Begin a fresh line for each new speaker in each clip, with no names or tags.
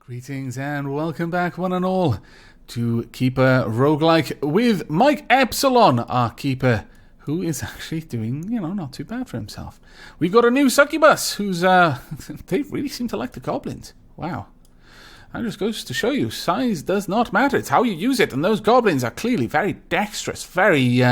Greetings and welcome back, one and all, to Keeper Roguelike with Mike Epsilon, our keeper, who is actually doing, not too bad for himself. We've got a new succubus who's, they really seem to like the goblins. Wow. That just goes to show you, size does not matter. It's how you use it, and those goblins are clearly very dexterous, very,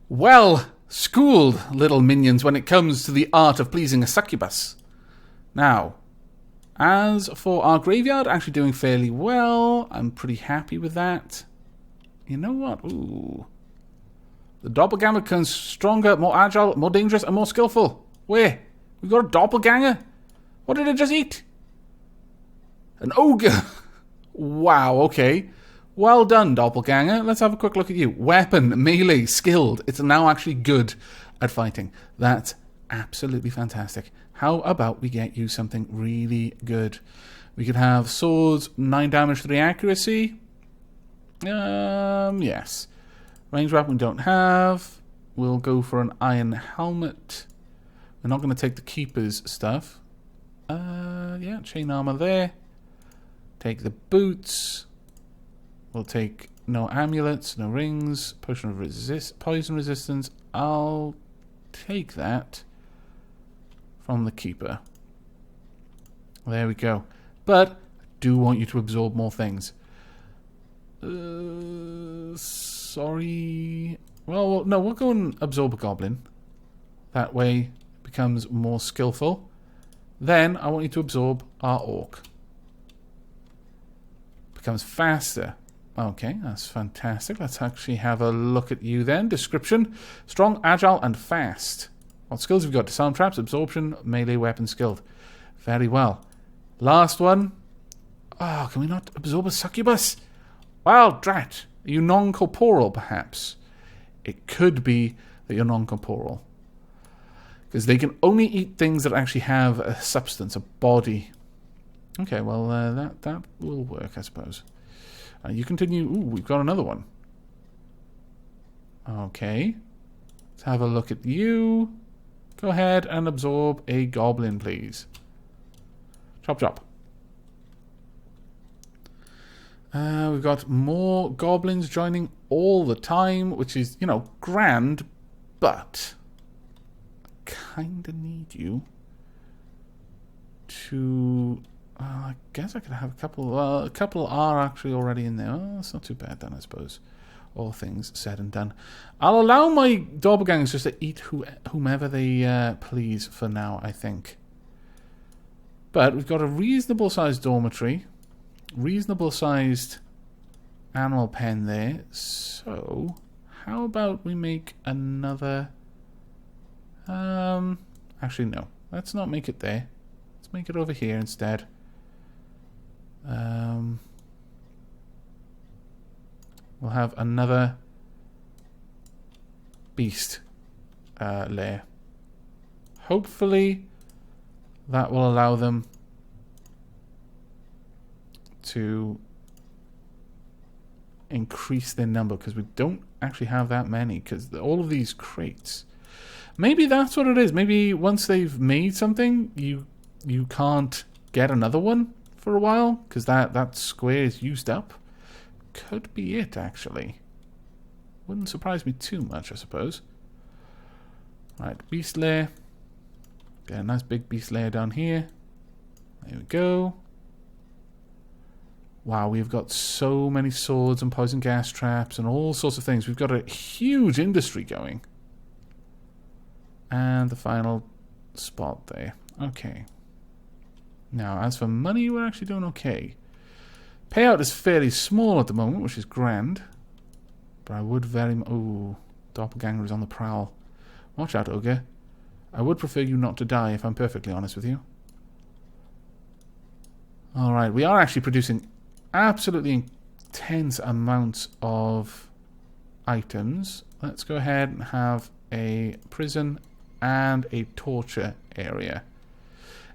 well-schooled little minions when it comes to the art of pleasing a succubus. Now, as for our graveyard, actually doing fairly well. I'm pretty happy with that. You know what? Ooh. The doppelganger becomes stronger, more agile, more dangerous, and more skillful. Where? We got a doppelganger? What did it just eat? An ogre. Wow, okay. Well done, doppelganger. Let's have a quick look at you. Weapon, melee, skilled. It's now actually good at fighting. That's absolutely fantastic. How about we get you something really good? We could have swords, 9 damage, 3 accuracy. Yes. Range weapon we don't have. We'll go for an iron helmet. We're not going to take the keeper's stuff. Yeah, chain armor there. Take the boots. We'll take no amulets, no rings, potion of poison resistance. I'll take that from the keeper. There we go. But I do want you to absorb more things. Sorry. Well, no, we'll go and absorb a goblin. That way it becomes more skillful. Then I want you to absorb our orc. Becomes faster. Okay, that's fantastic. Let's actually have a look at you then. Description: strong, agile, and fast. What skills have we got? Disarm traps, absorption, melee weapon skilled. Very well. Last one. Oh, can we not absorb a succubus? Well, drat. Are you non-corporeal, perhaps? It could be that you're non-corporeal. Because they can only eat things that actually have a substance, a body. Okay, well, that will work, I suppose. You continue. Ooh, we've got another one. Okay. Let's have a look at you. Go ahead and absorb a goblin, please. Chop, chop. We've got more goblins joining all the time, which is, grand, but I kind of need you to... I guess I could have a couple. Well, a couple are actually already in there. Oh, that's not too bad then, I suppose. All things said and done. I'll allow my doppelgangers just to eat whomever they please for now, I think. But we've got a reasonable sized dormitory. Reasonable sized animal pen there. So, how about we make another... Actually, no. Let's not make it there. Let's make it over here instead. We'll have another beast lair. Hopefully that will allow them to increase their number, because we don't actually have that many, because all of these crates. Maybe that's what it is. Maybe once they've made something, you can't get another one for a while, because that square is used up. Could be it, actually. Wouldn't surprise me too much, I suppose. Right, beast lair. Get a nice big beast lair down here. There we go. Wow, we've got so many swords and poison gas traps and all sorts of things. We've got a huge industry going. And the final spot there. Okay. Now, as for money, we're actually doing okay. Payout is fairly small at the moment, which is grand. But I would ooh, doppelganger is on the prowl. Watch out, ogre. I would prefer you not to die, if I'm perfectly honest with you. Alright, we are actually producing absolutely intense amounts of items. Let's go ahead and have a prison and a torture area.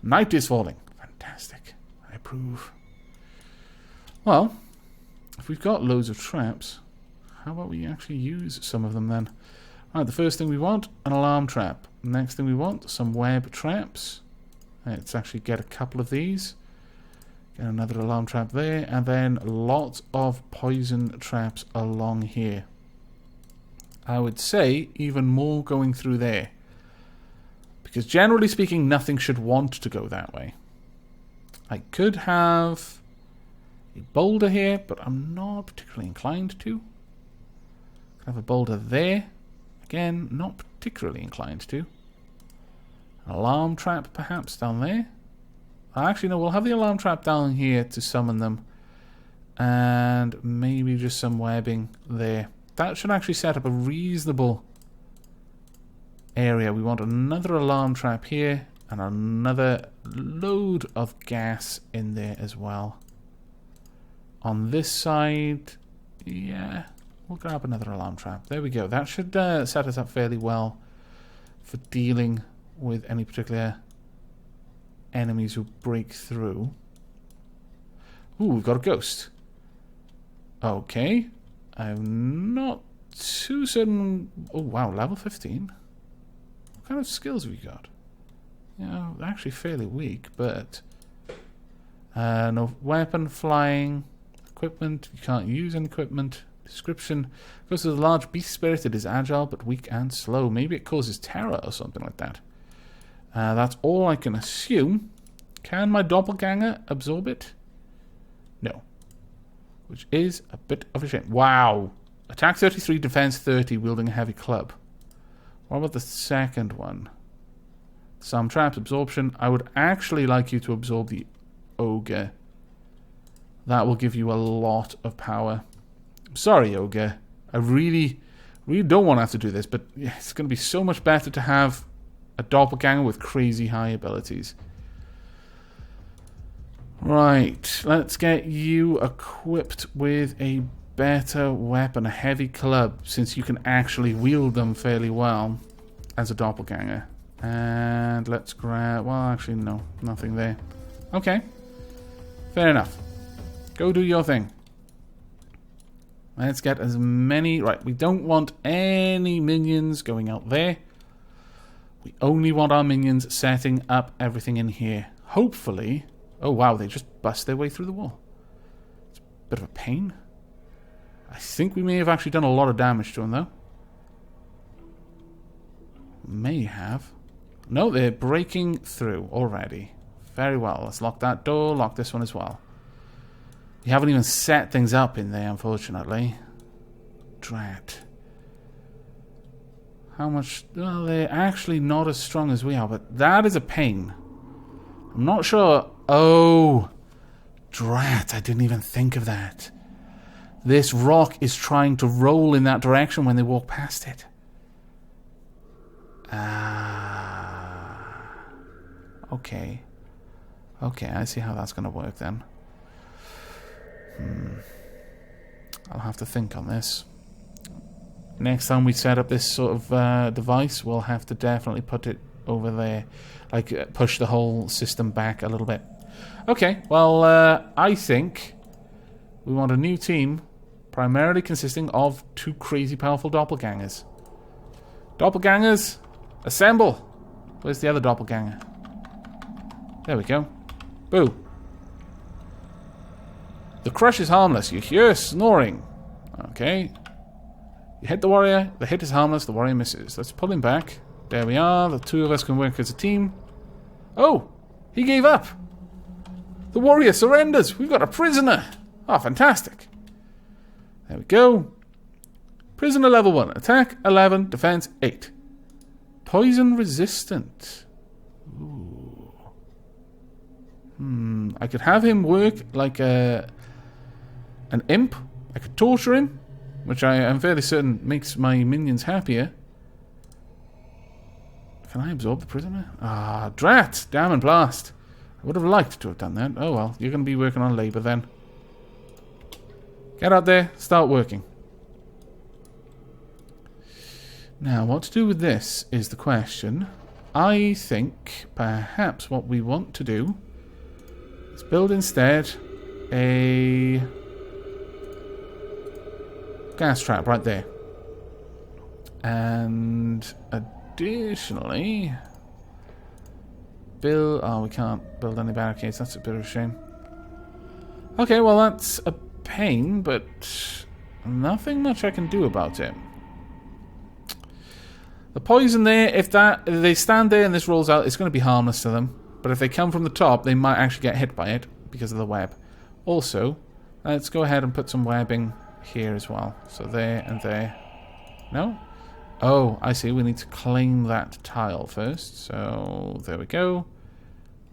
Night is falling. Fantastic. I approve. Well, if we've got loads of traps, how about we actually use some of them then? Alright, the first thing we want, an alarm trap. Next thing we want, some web traps. Let's actually get a couple of these. Get another alarm trap there, and then lots of poison traps along here. I would say even more going through there. Because generally speaking, nothing should want to go that way. I could have a boulder here, but I'm not particularly inclined to. I have a boulder there. Again, not particularly inclined to. An alarm trap perhaps down there. Actually, no, we'll have the alarm trap down here to summon them. And maybe just some webbing there. That should actually set up a reasonable area. We want another alarm trap here. And another load of gas in there as well. On this side, yeah, we'll grab another alarm trap. There we go. That should set us up fairly well for dealing with any particular enemies who break through. Ooh, we've got a ghost. Okay. I'm not too certain. Oh, wow, level 15. What kind of skills have we got? Yeah, actually fairly weak, but no weapon, flying, equipment. You can't use any equipment. Description goes to the large beast spirit. It is agile but weak and slow. Maybe it causes terror or something like that. That's all I can assume. Can my doppelganger absorb it? No. Which is a bit of a shame. Wow. Attack 33, defense 30, wielding a heavy club. What about the second one? Some traps, absorption. I would actually like you to absorb the ogre. That will give you a lot of power. I'm sorry, ogre. I really don't want to have to do this, but it's going to be so much better to have a doppelganger with crazy high abilities. Right, let's get you equipped with a better weapon, a heavy club, since you can actually wield them fairly well as a doppelganger. And let's grab... well, actually, no. Nothing there. Okay. Fair enough. Go do your thing. Let's get as many... right, we don't want any minions going out there. We only want our minions setting up everything in here. Hopefully... oh, wow, they just bust their way through the wall. It's a bit of a pain. I think we may have actually done a lot of damage to them, though. May have... no, they're breaking through already. Very well. Let's lock that door. Lock this one as well. We haven't even set things up in there, unfortunately. Drat. How much... well, they're actually not as strong as we are, but that is a pain. I'm not sure... oh. Drat. I didn't even think of that. This rock is trying to roll in that direction when they walk past it. Okay. Okay, I see how that's going to work then. I'll have to think on this. Next time we set up this sort of device, we'll have to definitely put it over there. Like, push the whole system back a little bit. Okay, well, I think we want a new team, primarily consisting of 2 crazy powerful doppelgangers. Doppelgangers, assemble! Where's the other doppelganger? There we go. Boo. The crush is harmless. You hear snoring. Okay. You hit the warrior. The hit is harmless. The warrior misses. Let's pull him back. There we are. The 2 of us can work as a team. Oh! He gave up! The warrior surrenders! We've got a prisoner! Oh, fantastic. There we go. Prisoner level 1. Attack 11. Defense 8. Poison resistant. Ooh. I could have him work like an imp. I could torture him, which I am fairly certain makes my minions happier. Can I absorb the prisoner? Ah, drat! Damn and blast. I would have liked to have done that. Oh well, you're going to be working on labour then. Get out there, start working. Now, what to do with this is the question. I think perhaps what we want to do is build instead a gas trap right there. And additionally, build... oh, we can't build any barricades. That's a bit of a shame. Okay, well that's a pain, but nothing much I can do about it. The poison there, if they stand there and this rolls out, it's going to be harmless to them. But if they come from the top, they might actually get hit by it because of the web. Also, let's go ahead and put some webbing here as well. So there and there. No? Oh, I see. We need to claim that tile first. So there we go.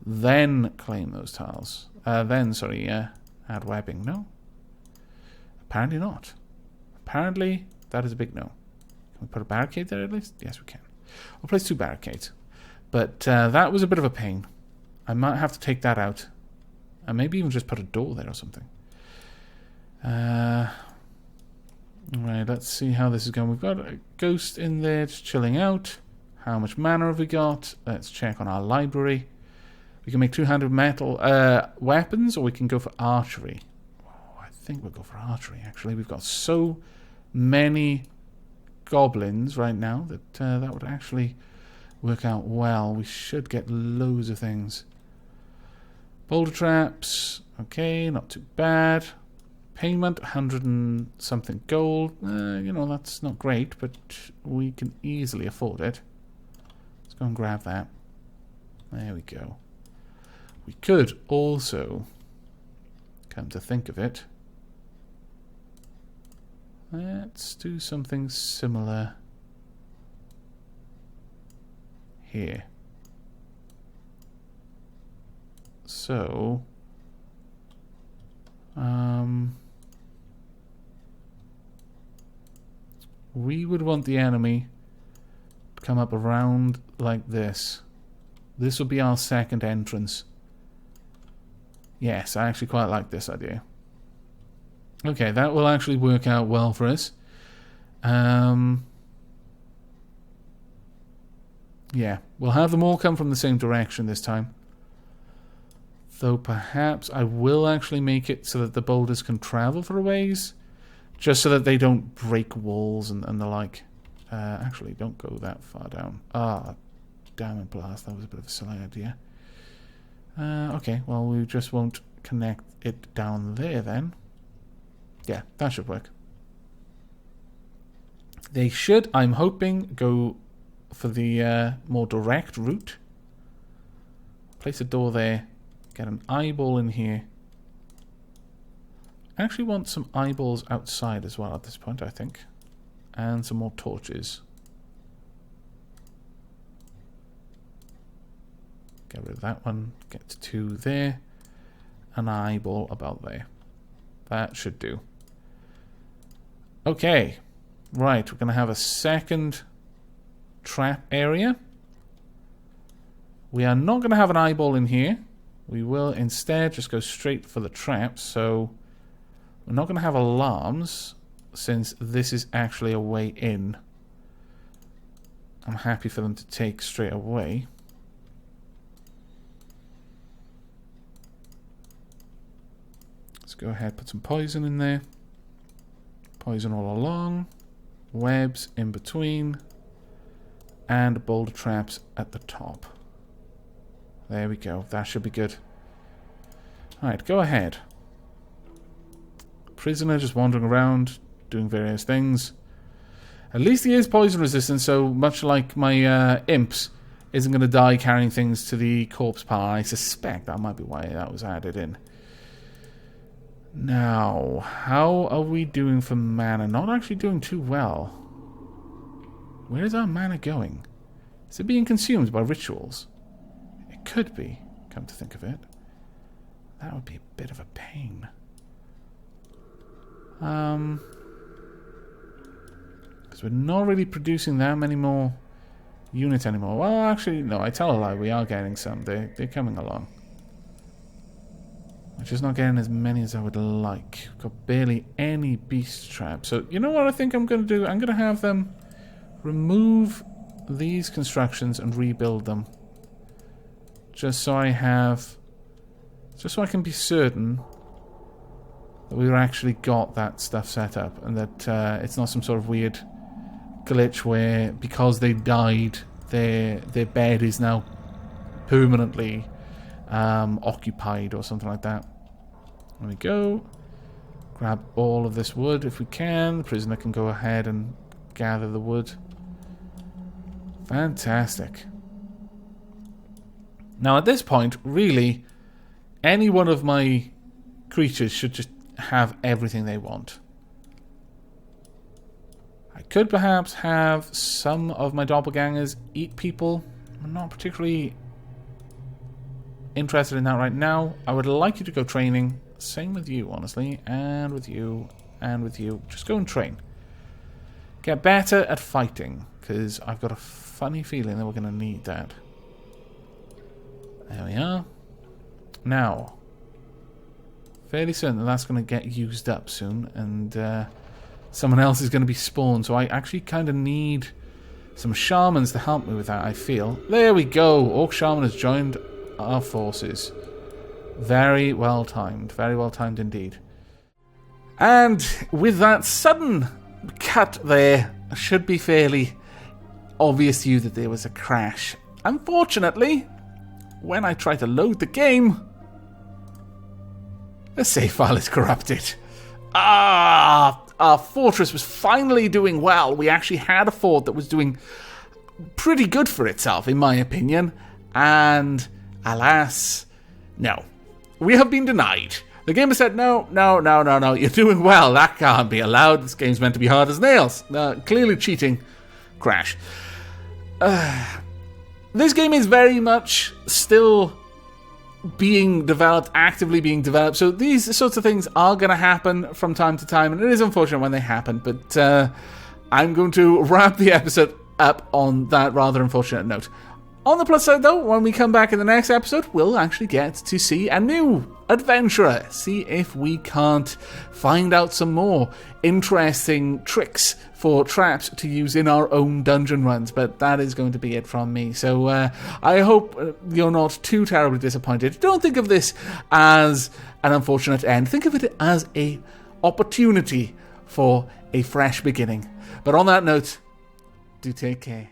Then claim those tiles. Add webbing. No? Apparently not. Apparently that is a big no. Can we put a barricade there at least? Yes, we can. We'll place 2 barricades. But that was a bit of a pain. I might have to take that out. And maybe even just put a door there or something. Right, let's see how this is going. We've got a ghost in there just chilling out. How much mana have we got? Let's check on our library. We can make 200 metal weapons, or we can go for archery. Oh, I think we'll go for archery, actually. We've got so many goblins right now that that would actually work out well. We should get loads of things. Boulder traps. Okay, not too bad. Payment, 100 and something gold. You know, that's not great, but we can easily afford it. Let's go and grab that. There we go. We could also, come to think of it, let's do something similar here. So, we would want the enemy to come up around like this. This will be our second entrance. Yes, I actually quite like this idea. Okay, that will actually work out well for us. Yeah, we'll have them all come from the same direction this time. Though perhaps I will actually make it so that the boulders can travel for a ways. Just so that they don't break walls and the like. Actually, don't go that far down. Ah, damn it, blast. That was a bit of a silly idea. Okay, well, we just won't connect it down there then. Yeah, that should work. They should, I'm hoping, go for the more direct route. Place a door there. Get an eyeball in here. I actually want some eyeballs outside as well at this point, I think. And some more torches. Get rid of that one. Get 2 there. An eyeball about there. That should do. Okay. Right, we're going to have a second trap area. We are not going to have an eyeball in here. We will instead just go straight for the traps. So we're not going to have alarms since this is actually a way in. I'm happy for them to take straight away. Let's go ahead, put some poison in there. Poison all along. Webs in between. And boulder traps at the top. There we go. That should be good. Alright, go ahead. Prisoner just wandering around, doing various things. At least he is poison resistant, so much like my imps, isn't going to die carrying things to the corpse pile. I suspect that might be why that was added in. Now, how are we doing for mana? Not actually doing too well. Where is our mana going? Is it being consumed by rituals? It could be, come to think of it. That would be a bit of a pain. Because we're not really producing that many more units anymore. Well, actually, no, I tell a lie. We are getting some. They're coming along. We're just not getting as many as I would like. We've got barely any beast traps. So, you know what I think I'm going to do? I'm going to have them remove these constructions and rebuild them. Just so I have... Just so I can be certain that we've actually got that stuff set up. And that it's not some sort of weird glitch where, because they died, their bed is now permanently occupied or something like that. There we go. Grab all of this wood if we can. The prisoner can go ahead and gather the wood. Fantastic. Now at this point, really, any one of my creatures should just have everything they want. I could perhaps have some of my doppelgangers eat people. I'm not particularly interested in that right now. I would like you to go training. Same with you, honestly. And with you. And with you. Just go and train. Get better at fighting. Because I've got a funny feeling that we're going to need that. There we are. Now. Fairly certain that that's going to get used up soon. And someone else is going to be spawned. So I actually kind of need some shamans to help me with that, I feel. There we go. Orc Shaman has joined our forces. Very well timed. Very well timed indeed. And with that sudden cut there, it should be fairly obvious to you that there was a crash. Unfortunately, when I try to load the game, the save file is corrupted. Our fortress was finally doing well. We actually had a fort that was doing pretty good for itself, in my opinion. And alas, no. We have been denied. The game has said, no, you're doing well. That can't be allowed. This game's meant to be hard as nails. Clearly cheating. Crash. This game is very much still being developed, actively being developed. So these sorts of things are going to happen from time to time. And it is unfortunate when they happen. But I'm going to wrap the episode up on that rather unfortunate note. On the plus side, though, when we come back in the next episode, we'll actually get to see a new adventurer. See if we can't find out some more interesting tricks for traps to use in our own dungeon runs. But that is going to be it from me. So I hope you're not too terribly disappointed. Don't think of this as an unfortunate end. Think of it as an opportunity for a fresh beginning. But on that note, do take care.